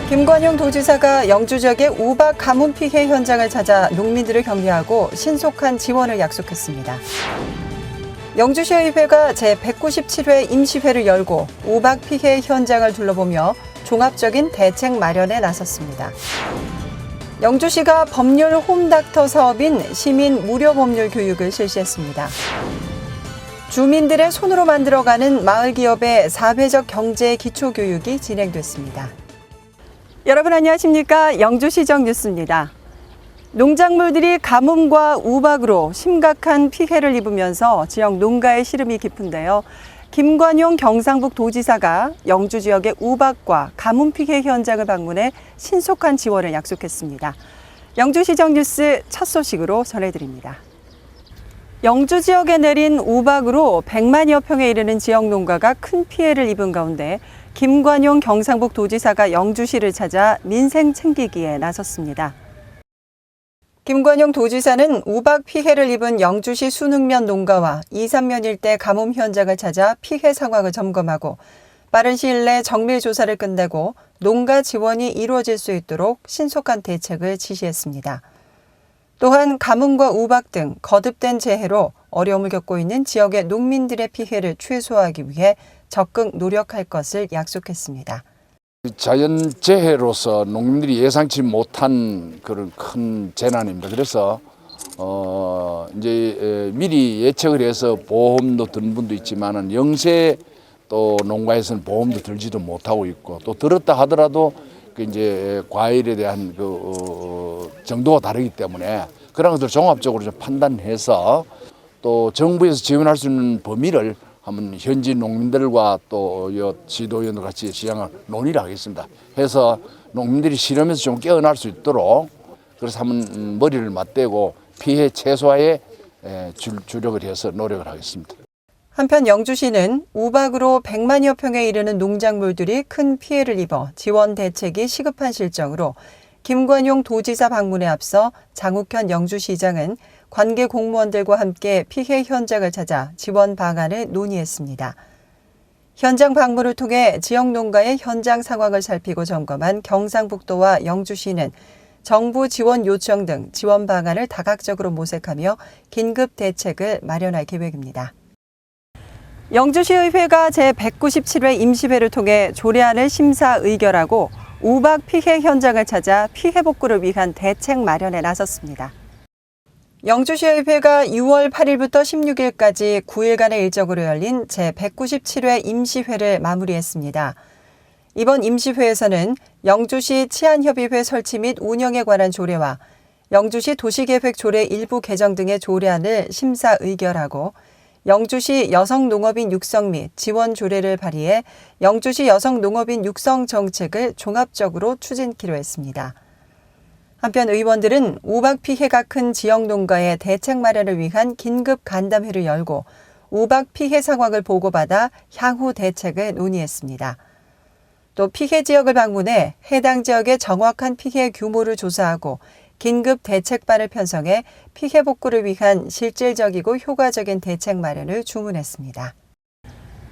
김관용 도지사가 영주 지역의 우박 가뭄 피해 현장을 찾아 농민들을 격려하고 신속한 지원을 약속했습니다. 영주시의회가 제197회 임시회를 열고 우박 피해 현장을 둘러보며 종합적인 대책 마련에 나섰습니다. 영주시가 법률 홈닥터 사업인 시민 무료 법률 교육을 실시했습니다. 주민들의 손으로 만들어가는 마을 기업의 사회적 경제 기초 교육이 진행됐습니다. 여러분 안녕하십니까? 영주시정 뉴스입니다. 농작물들이 가뭄과 우박으로 심각한 피해를 입으면서 지역 농가의 시름이 깊은데요. 김관용 경상북 도지사가 영주 지역의 우박과 가뭄 피해 현장을 방문해 신속한 지원을 약속했습니다. 영주시정 뉴스 첫 소식으로 전해드립니다. 영주 지역에 내린 우박으로 100만여 평에 이르는 지역 농가가 큰 피해를 입은 가운데 김관용 경상북 도지사가 영주시를 찾아 민생 챙기기에 나섰습니다. 김관용 도지사는 우박 피해를 입은 영주시 순흥면 농가와 이산면 일대 가뭄 현장을 찾아 피해 상황을 점검하고 빠른 시일 내 정밀 조사를 끝내고 농가 지원이 이루어질 수 있도록 신속한 대책을 지시했습니다. 또한 가뭄과 우박 등 거듭된 재해로 어려움을 겪고 있는 지역의 농민들의 피해를 최소화하기 위해 적극 노력할 것을 약속했습니다. 자연재해로서 농민들이 예상치 못한 그런 큰 재난입니다. 그래서 이제 미리 예측을 해서 보험도 든 분도 있지만은 영세 또 농가에서는 보험도 들지도 못하고 있고 또 들었다 하더라도 그 이제 과일에 대한 그 정도가 다르기 때문에 그런 것들 종합적으로 좀 판단해서 또 정부에서 지원할 수 있는 범위를 한번 현지 농민들과 또 지도위원들 같이 시장을 논의를 하겠습니다. 해서 농민들이 실험에서 좀 깨어날 수 있도록 그래서 한번 머리를 맞대고 피해 최소화에 주력을 해서 노력을 하겠습니다. 한편 영주시는 우박으로 100만여 평에 이르는 농작물들이 큰 피해를 입어 지원 대책이 시급한 실정으로 김관용 도지사 방문에 앞서 장욱현 영주시장은 관계 공무원들과 함께 피해 현장을 찾아 지원 방안을 논의했습니다. 현장 방문을 통해 지역 농가의 현장 상황을 살피고 점검한 경상북도와 영주시는 정부 지원 요청 등 지원 방안을 다각적으로 모색하며 긴급 대책을 마련할 계획입니다. 영주시의회가 제197회 임시회를 통해 조례안을 심사 의결하고 우박 피해 현장을 찾아 피해 복구를 위한 대책 마련에 나섰습니다. 영주시의회가 6월 8일부터 16일까지 9일간의 일정으로 열린 제197회 임시회를 마무리했습니다. 이번 임시회에서는 영주시 치안협의회 설치 및 운영에 관한 조례와 영주시 도시계획 조례 일부 개정 등의 조례안을 심사 의결하고 영주시 여성농업인 육성 및 지원 조례를 발의해 영주시 여성농업인 육성 정책을 종합적으로 추진키로 했습니다. 한편 의원들은 우박 피해가 큰 지역 농가의 대책 마련을 위한 긴급 간담회를 열고 우박 피해 상황을 보고받아 향후 대책을 논의했습니다. 또 피해 지역을 방문해 해당 지역의 정확한 피해 규모를 조사하고 긴급 대책반을 편성해 피해 복구를 위한 실질적이고 효과적인 대책 마련을 주문했습니다.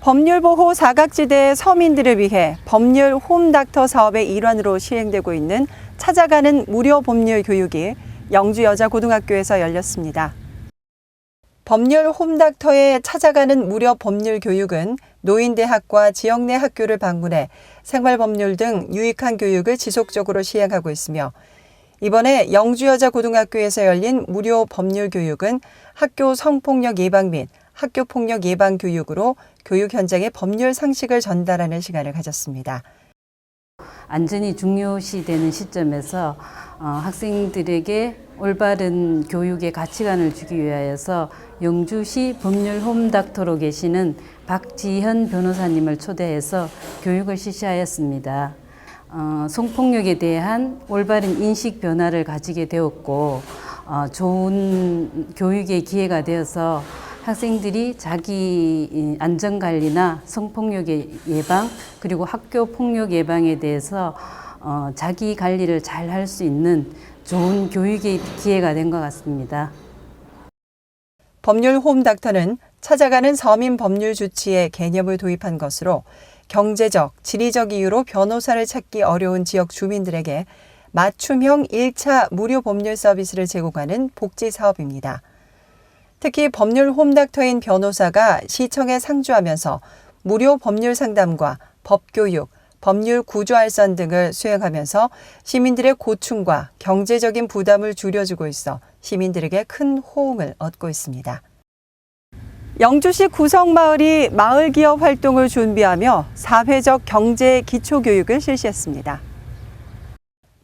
법률보호 사각지대의 서민들을 위해 법률 홈닥터 사업의 일환으로 시행되고 있는 찾아가는 무료 법률 교육이 영주여자고등학교에서 열렸습니다. 법률 홈닥터의 찾아가는 무료 법률 교육은 노인대학과 지역 내 학교를 방문해 생활법률 등 유익한 교육을 지속적으로 시행하고 있으며 이번에 영주여자고등학교에서 열린 무료 법률 교육은 학교 성폭력 예방 및 학교 폭력 예방 교육으로 교육 현장의 법률 상식을 전달하는 시간을 가졌습니다. 안전이 중요시되는 시점에서 학생들에게 올바른 교육의 가치관을 주기 위하여서 영주시 법률 홈닥터로 계시는 박지현 변호사님을 초대해서 교육을 실시하였습니다. 성폭력에 대한 올바른 인식 변화를 가지게 되었고 좋은 교육의 기회가 되어서 학생들이 자기 안전관리나 성폭력의 예방 그리고 학교 폭력 예방에 대해서 자기 관리를 잘 할 수 있는 좋은 교육의 기회가 된 것 같습니다. 법률 홈닥터는 찾아가는 서민 법률 주치의 개념을 도입한 것으로 경제적, 지리적 이유로 변호사를 찾기 어려운 지역 주민들에게 맞춤형 1차 무료 법률 서비스를 제공하는 복지 사업입니다. 특히 법률 홈닥터인 변호사가 시청에 상주하면서 무료 법률 상담과 법교육, 법률 구조알선 등을 수행하면서 시민들의 고충과 경제적인 부담을 줄여주고 있어 시민들에게 큰 호응을 얻고 있습니다. 영주시 구성마을이 마을기업 활동을 준비하며 사회적 경제 기초교육을 실시했습니다.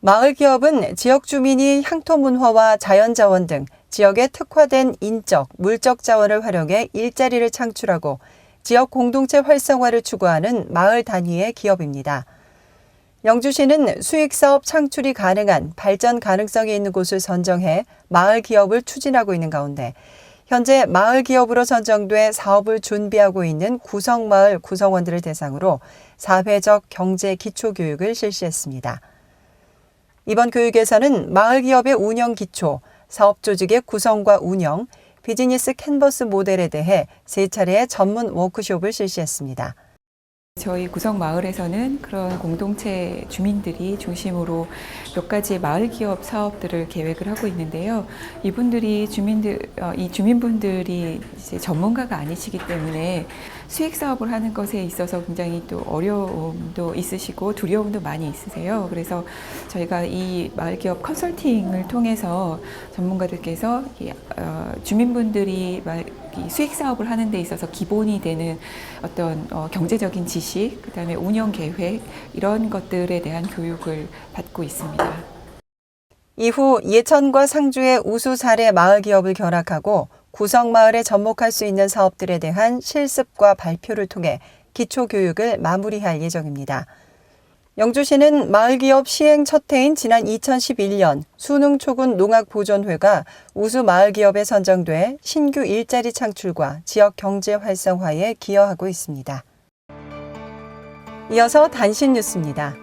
마을기업은 지역 주민이 향토문화와 자연자원 등 지역에 특화된 인적, 물적 자원을 활용해 일자리를 창출하고 지역 공동체 활성화를 추구하는 마을 단위의 기업입니다. 영주시는 수익사업 창출이 가능한 발전 가능성이 있는 곳을 선정해 마을 기업을 추진하고 있는 가운데 현재 마을 기업으로 선정돼 사업을 준비하고 있는 구성마을 구성원들을 대상으로 사회적 경제 기초교육을 실시했습니다. 이번 교육에서는 마을 기업의 운영 기초, 사업 조직의 구성과 운영, 비즈니스 캔버스 모델에 대해 3차례의 전문 워크숍을 실시했습니다. 저희 구성마을에서는 그런 공동체 주민들이 중심으로 몇 가지의 마을 기업 사업들을 계획을 하고 있는데요. 이 주민분들이 이제 전문가가 아니시기 때문에 수익 사업을 하는 것에 있어서 굉장히 또 어려움도 있으시고 두려움도 많이 있으세요. 그래서 저희가 이 마을 기업 컨설팅을 통해서 전문가들께서 주민분들이 이 수익 사업을 하는 데 있어서 기본이 되는 어떤 경제적인 지식, 그다음에 운영 계획 이런 것들에 대한 교육을 받고 있습니다. 이후 예천과 상주의 우수 사례 마을 기업을 결합하고 구성마을에 접목할 수 있는 사업들에 대한 실습과 발표를 통해 기초교육을 마무리할 예정입니다. 영주시는 마을기업 시행 첫 해인 지난 2011년 수능초군 농악보존회가 우수 마을기업에 선정돼 신규 일자리 창출과 지역 경제 활성화에 기여하고 있습니다. 이어서 단신 뉴스입니다.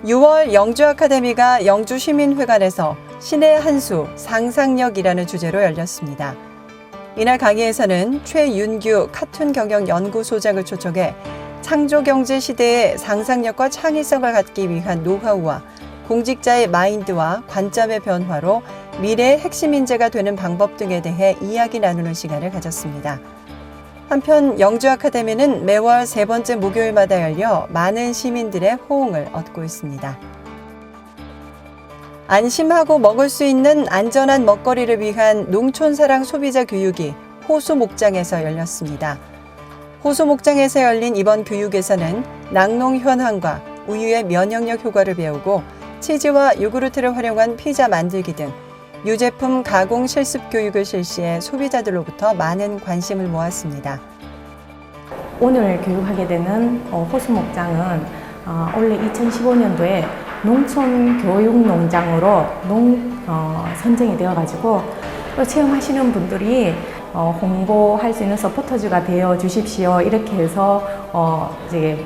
6월 영주 아카데미가 영주 시민회관에서 신의 한 수 상상력이라는 주제로 열렸습니다. 이날 강의에서는 최윤규 카툰 경영 연구소장을 초청해 창조경제 시대의 상상력과 창의성을 갖기 위한 노하우와 공직자의 마인드와 관점의 변화로 미래의 핵심 인재가 되는 방법 등에 대해 이야기 나누는 시간을 가졌습니다. 한편 영주 아카데미는 매월 3번째 목요일마다 열려 많은 시민들의 호응을 얻고 있습니다. 안심하고 먹을 수 있는 안전한 먹거리를 위한 농촌사랑 소비자 교육이 호수목장에서 열렸습니다. 호수목장에서 열린 이번 교육에서는 낙농 현황과 우유의 면역력 효과를 배우고 치즈와 요구르트를 활용한 피자 만들기 등 유제품 가공 실습 교육을 실시해 소비자들로부터 많은 관심을 모았습니다. 오늘 교육하게 되는 호수목장은 원래 2015년도에 농촌교육농장으로 선정이 되어가지고 또 체험하시는 분들이 홍보할 수 있는 서포터즈가 되어 주십시오. 이렇게 해서 이제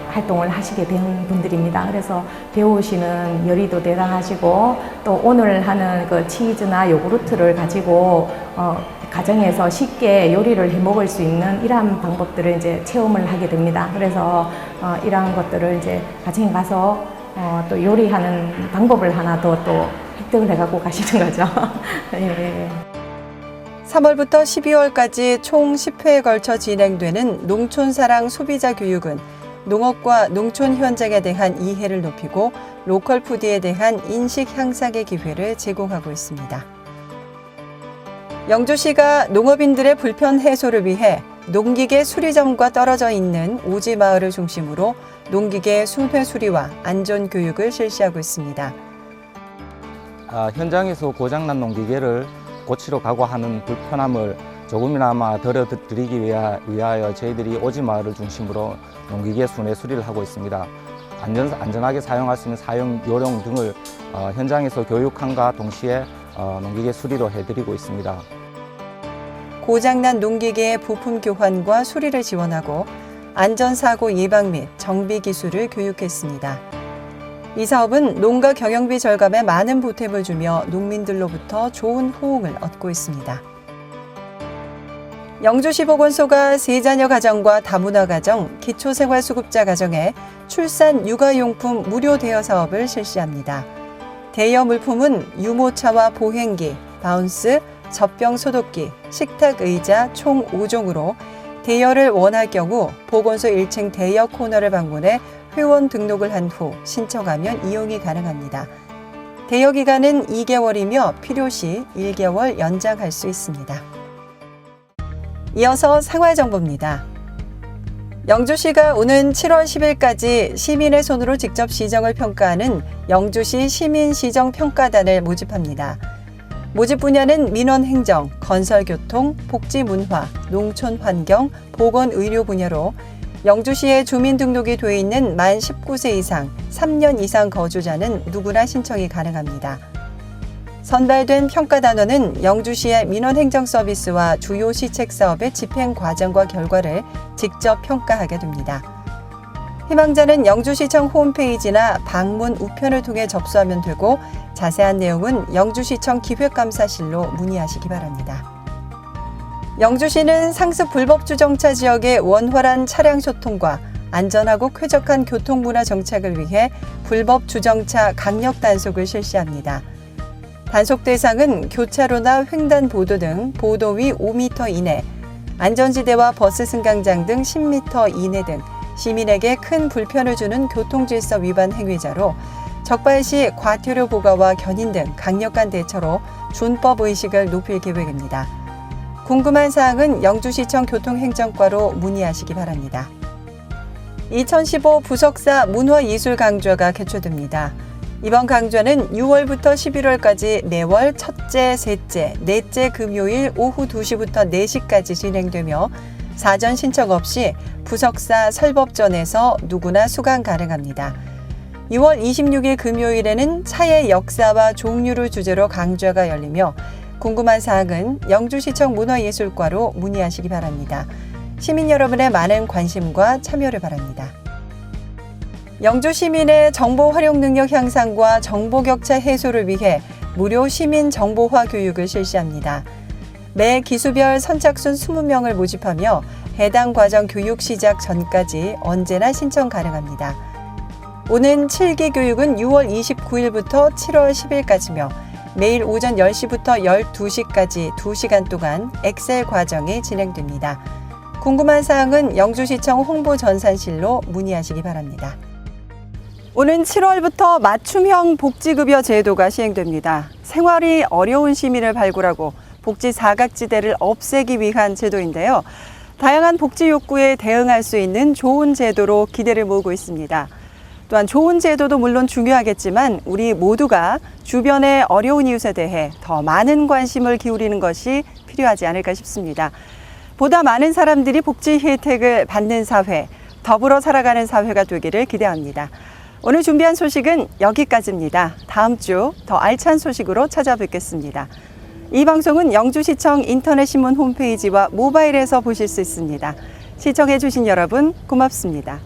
활동을 하시게 된 분들입니다. 그래서 배우시는 열의도 대단하시고 또 오늘 하는 그 치즈나 요구르트를 가지고 가정에서 쉽게 요리를 해 먹을 수 있는 이러한 방법들을 이제 체험을 하게 됩니다. 그래서 이러한 것들을 이제 가정에 가서 또 요리하는 방법을 하나 더 또 획득을 해갖고 가시는 거죠. 예. 3월부터 12월까지 총 10회에 걸쳐 진행되는 농촌사랑 소비자 교육은 농업과 농촌 현장에 대한 이해를 높이고 로컬 푸드에 대한 인식 향상의 기회를 제공하고 있습니다. 영주시가 농업인들의 불편 해소를 위해 농기계 수리점과 떨어져 있는 오지 마을을 중심으로 농기계 순회 수리와 안전 교육을 실시하고 있습니다. 현장에서 고장난 농기계를 고치러 가고 하는 불편함을 조금이나마 덜어드리기 위하여 저희들이 오지 마을을 중심으로 농기계 순회 수리를 하고 있습니다. 안전하게 사용할 수 있는 사용 요령 등을 현장에서 교육함과 동시에 농기계 수리도 해드리고 있습니다. 고장난 농기계의 부품 교환과 수리를 지원하고 안전사고 예방 및 정비 기술을 교육했습니다. 이 사업은 농가 경영비 절감에 많은 보탬을 주며 농민들로부터 좋은 호응을 얻고 있습니다. 영주시 보건소가 세자녀 가정과 다문화 가정, 기초생활수급자 가정에 출산 육아용품 무료 대여 사업을 실시합니다. 대여 물품은 유모차와 보행기, 바운스, 젖병 소독기, 식탁 의자 총 5종으로 대여를 원할 경우 보건소 1층 대여 코너를 방문해 회원 등록을 한 후 신청하면 이용이 가능합니다. 대여 기간은 2개월이며 필요시 1개월 연장할 수 있습니다. 이어서 생활정보입니다. 영주시가 오는 7월 10일까지 시민의 손으로 직접 시정을 평가하는 영주시 시민시정평가단을 모집합니다. 모집 분야는 민원행정, 건설교통, 복지문화, 농촌환경, 보건의료 분야로 영주시에 주민등록이 돼 있는 만 19세 이상, 3년 이상 거주자는 누구나 신청이 가능합니다. 선발된 평가단원은 영주시의 민원행정 서비스와 주요 시책 사업의 집행 과정과 결과를 직접 평가하게 됩니다. 희망자는 영주시청 홈페이지나 방문 우편을 통해 접수하면 되고 자세한 내용은 영주시청 기획감사실로 문의하시기 바랍니다. 영주시는 상습 불법 주정차 지역의 원활한 차량 소통과 안전하고 쾌적한 교통문화 정착을 위해 불법 주정차 강력 단속을 실시합니다. 단속 대상은 교차로나 횡단보도 등 보도 위 5m 이내, 안전지대와 버스 승강장 등 10m 이내 등 시민에게 큰 불편을 주는 교통질서 위반 행위자로 적발 시 과태료 부과와 견인 등 강력한 대처로 준법 의식을 높일 계획입니다. 궁금한 사항은 영주시청 교통행정과로 문의하시기 바랍니다. 2015 부석사 문화예술 강좌가 개최됩니다. 이번 강좌는 6월부터 11월까지 매월 첫째, 셋째, 넷째 금요일 오후 2시부터 4시까지 진행되며 사전 신청 없이 부석사 설법전에서 누구나 수강 가능합니다. 6월 26일 금요일에는 차의 역사와 종류를 주제로 강좌가 열리며 궁금한 사항은 영주시청 문화예술과로 문의하시기 바랍니다. 시민 여러분의 많은 관심과 참여를 바랍니다. 영주 시민의 정보 활용 능력 향상과 정보 격차 해소를 위해 무료 시민 정보화 교육을 실시합니다. 매 기수별 선착순 20명을 모집하며 해당 과정 교육 시작 전까지 언제나 신청 가능합니다. 오는 7기 교육은 6월 29일부터 7월 10일까지며 매일 오전 10시부터 12시까지 2시간 동안 엑셀 과정이 진행됩니다. 궁금한 사항은 영주시청 홍보전산실로 문의하시기 바랍니다. 오는 7월부터 맞춤형 복지급여 제도가 시행됩니다. 생활이 어려운 시민을 발굴하고 복지 사각지대를 없애기 위한 제도인데요. 다양한 복지 욕구에 대응할 수 있는 좋은 제도로 기대를 모으고 있습니다. 또한 좋은 제도도 물론 중요하겠지만 우리 모두가 주변의 어려운 이웃에 대해 더 많은 관심을 기울이는 것이 필요하지 않을까 싶습니다. 보다 많은 사람들이 복지 혜택을 받는 사회, 더불어 살아가는 사회가 되기를 기대합니다. 오늘 준비한 소식은 여기까지입니다. 다음 주 더 알찬 소식으로 찾아뵙겠습니다. 이 방송은 영주시청 인터넷신문 홈페이지와 모바일에서 보실 수 있습니다. 시청해 주신 여러분 고맙습니다.